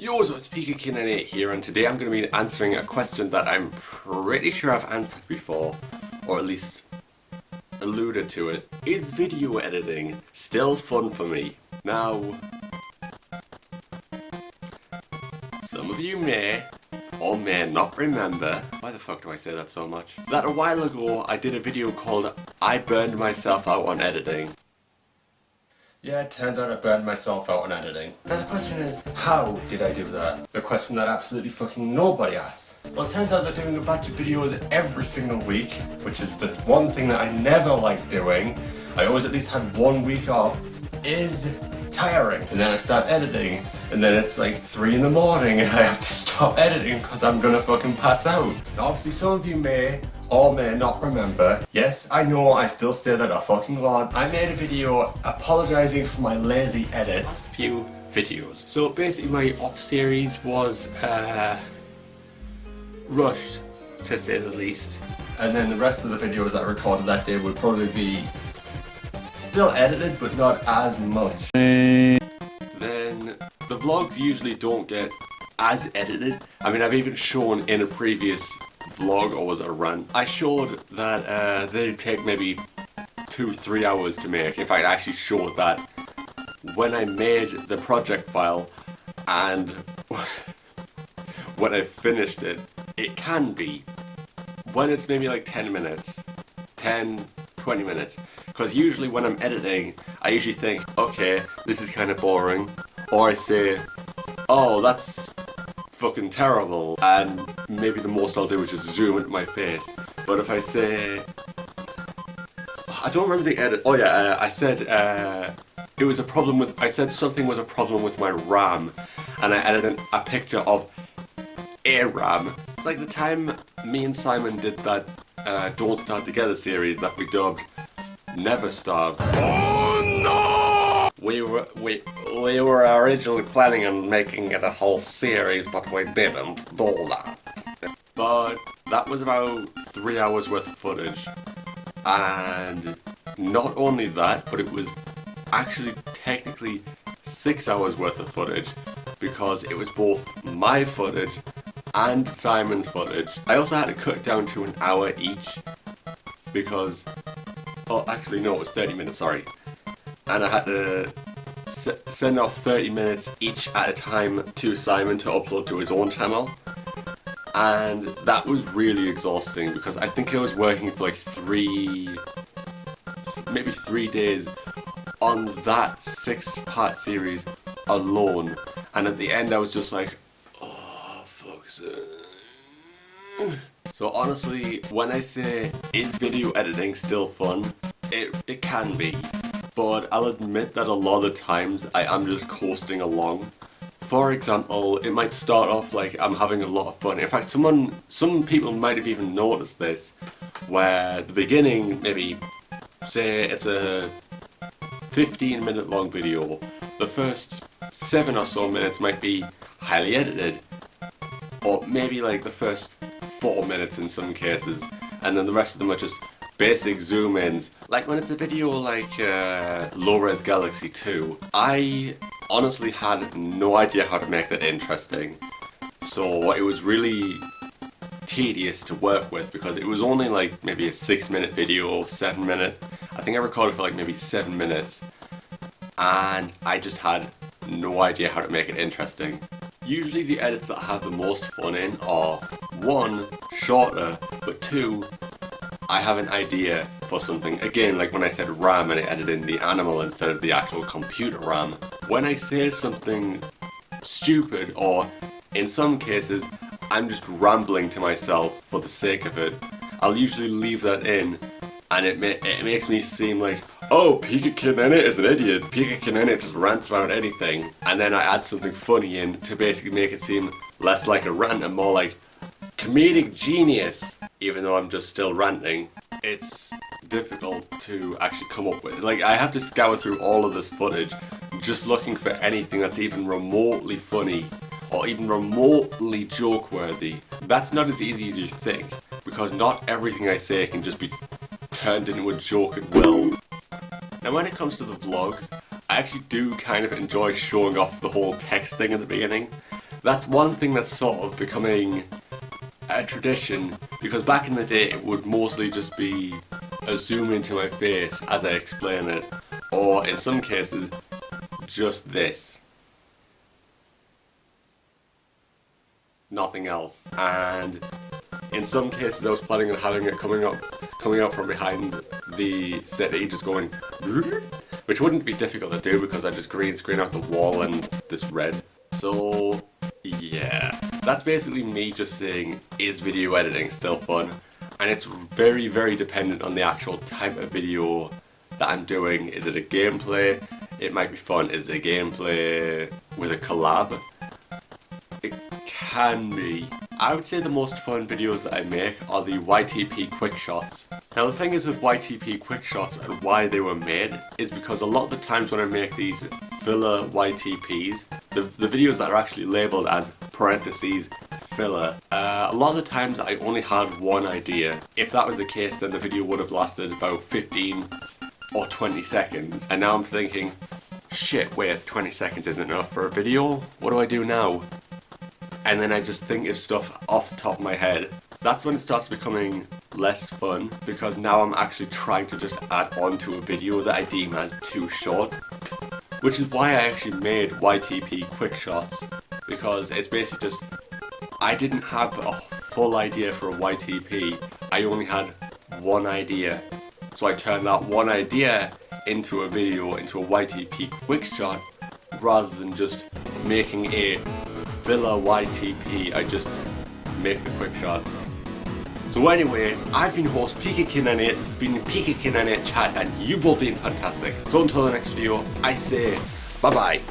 Yo, so it's PikaKin8 here, and today I'm going to be answering a question that I'm pretty sure I've answered before, or at least alluded to it. Is video editing still fun for me? Now, some of you may or may not remember, why the fuck do I say that so much? That a while ago I did a video called I Burned Myself Out on Editing. Yeah, it turns out I burned myself out on editing. Now the question is, how did I do that? The question that absolutely fucking nobody asked. Well, it turns out that doing a batch of videos every single week, which is the one thing that I never liked doing, I always at least had 1 week off, is tiring. And then I start editing, and then it's like 3 in the morning and I have to stop editing because I'm gonna fucking pass out. Now obviously some of you may or may not remember. Yes, I know I still say that a fucking lot. I made a video apologising for my lazy edits. Few videos. So basically my off series was rushed, to say the least. And then the rest of the videos that I recorded that day would probably be still edited, but not as much. Then the vlogs usually don't get as edited. I mean, I've even shown in a previous vlog, or was it a run? I showed that they'd take maybe 2-3 hours to make. In fact, I actually showed that when I made the project file and when I finished it, it can be when it's maybe like 10 minutes, 10, 20 minutes. Because usually when I'm editing, I usually think, okay, this is kind of boring. Or I say, oh, that's fucking terrible, and maybe the most I'll do is just zoom into my face. But if I say, I don't remember the edit. Oh yeah, I said it was a problem with. I said something was a problem with my RAM, and I edited a picture of a RAM. It's like the time me and Simon did that Don't Start Together series that we dubbed Never Starve. Oh no! We were originally planning on making it a whole series, but we didn't do that. But that was about 3 hours worth of footage. And not only that, but it was actually technically 6 hours worth of footage, because it was both my footage and Simon's footage. I also had to cut down to an hour each, because, oh actually no, it was 30 minutes, sorry. And I had to send off 30 minutes each at a time to Simon to upload to his own channel. And that was really exhausting, because I think I was working for like maybe 3 days on that 6-part series alone. And at the end I was just like, oh fuck's sake. So honestly, when I say, is video editing still fun? It can be. But I'll admit that a lot of the times I am just coasting along. For example, it might start off like I'm having a lot of fun. In fact, some people might have even noticed this, where at the beginning, maybe, say it's a 15-minute long video, the first 7 or so minutes might be highly edited, or maybe like the first 4 minutes in some cases, and then the rest of them are just basic zoom-ins. Like when it's a video like Low-Res Galaxy 2, I honestly had no idea how to make that interesting. So it was really tedious to work with, because it was only like maybe a 6-minute video, 7 minute. I think I recorded for like maybe 7 minutes. And I just had no idea how to make it interesting. Usually the edits that I have the most fun in are 1, shorter, but 2, I have an idea for something. Again, like when I said RAM and I added in the animal instead of the actual computer RAM. When I say something stupid, or in some cases, I'm just rambling to myself for the sake of it, I'll usually leave that in, and it makes me seem like, oh, PikaKin8 is an idiot. PikaKin8 just rants about anything. And then I add something funny in to basically make it seem less like a rant and more like comedic genius, even though I'm just still ranting. It's difficult to actually come up with. Like, I have to scour through all of this footage just looking for anything that's even remotely funny or even remotely joke-worthy. That's not as easy as you think, because not everything I say can just be turned into a joke at will. Now when it comes to the vlogs, I actually do kind of enjoy showing off the whole text thing at the beginning. That's one thing that's sort of becoming a tradition, because back in the day it would mostly just be a zoom into my face as I explain it, or in some cases just this. Nothing else. And in some cases I was planning on having it coming up from behind the city, just going, which wouldn't be difficult to do because I just green screen out the wall and this red. So yeah, that's basically me just saying, is video editing still fun? And it's very, very dependent on the actual type of video that I'm doing. Is it a gameplay? It might be fun. Is it a gameplay with a collab? It can be. I would say the most fun videos that I make are the YTP quick shots. Now the thing is with YTP quick shots and why they were made is because a lot of the times when I make these filler YTPs, the videos that are actually labelled as parentheses filler, a lot of the times I only had one idea. If that was the case, then the video would have lasted about 15 or 20 seconds. And now I'm thinking, shit, wait, 20 seconds isn't enough for a video? What do I do now? And then I just think of stuff off the top of my head. That's when it starts becoming less fun, because now I'm actually trying to just add on to a video that I deem as too short. Which is why I actually made YTP quick shots, because it's basically just, I didn't have a full idea for a YTP, I only had one idea. So I turned that one idea into a video, into a YTP quick shot, rather than just making a filler YTP. I just make the quick shot. So anyway, I've been host PikaKin98, this has been PikaKin98 Chat, and you've all been fantastic. So until the next video, I say bye bye.